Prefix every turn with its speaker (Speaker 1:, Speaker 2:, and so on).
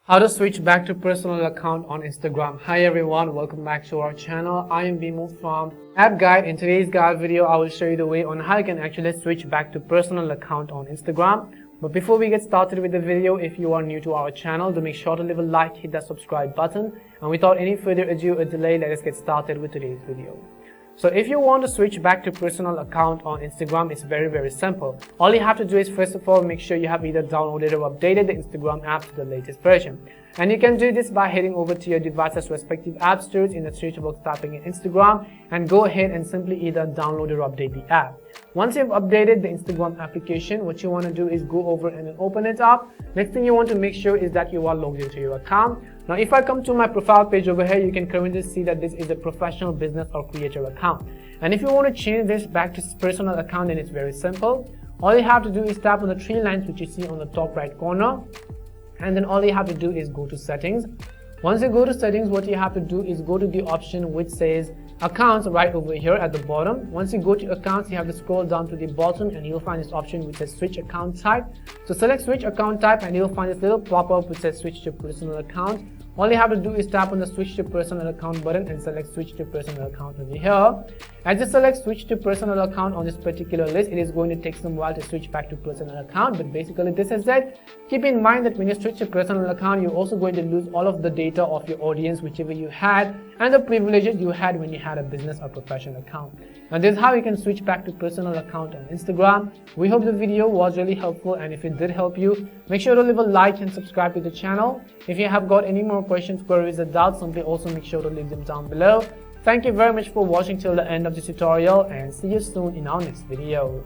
Speaker 1: How to switch back to personal account on Instagram. Hi everyone, welcome back to our channel. I am Bimo from App Guide. In today's guide video, I will show you the way on how you can actually switch back to personal account on Instagram. But before we get started with the video, if you are new to our channel, do make sure to leave a like, hit that subscribe button. And without any further ado or delay, let us get started with today's video. So if you want to switch back to personal account on Instagram, it's very simple. All you have to do is first of all make sure you have either downloaded or updated the Instagram app to the latest version. And you can do this by heading over to your device's respective app stores, in the search box typing in Instagram, and go ahead and simply either download or update the app. Once you've updated the Instagram application, what you want to do is go over and then open it up. Next thing you want to make sure is that you are logged into your account. Now if I come to my profile page over here, you can currently see that this is a professional business or creator account. And if you want to change this back to personal account, then it's very simple. All you have to do is tap on the three lines which you see on the top right corner, and then all you have to do is go to settings. Once you go to settings, what you have to do is go to the option which says accounts right over here at the bottom. Once you go to accounts, you have to scroll down to the bottom and you'll find this option which says switch account type. So select switch account type and you'll find this little pop-up which says switch to personal account. All you have to do is tap on the switch to personal account button and select switch to personal account over here. As you select switch to personal account on this particular list, it is going to take some while to switch back to personal account, but basically this is it. Keep in mind that when you switch to personal account, you're also going to lose all of the data of your audience whichever you had and the privileges you had when you had a business or professional account. And this is how you can switch back to personal account on Instagram. We hope the video was really helpful, and if it did help you, make sure to leave a like and subscribe to the channel. If you have got any more questions, queries or doubts, simply also make sure to leave them down below. Thank you very much for watching till the end of this tutorial, and see you soon in our next video.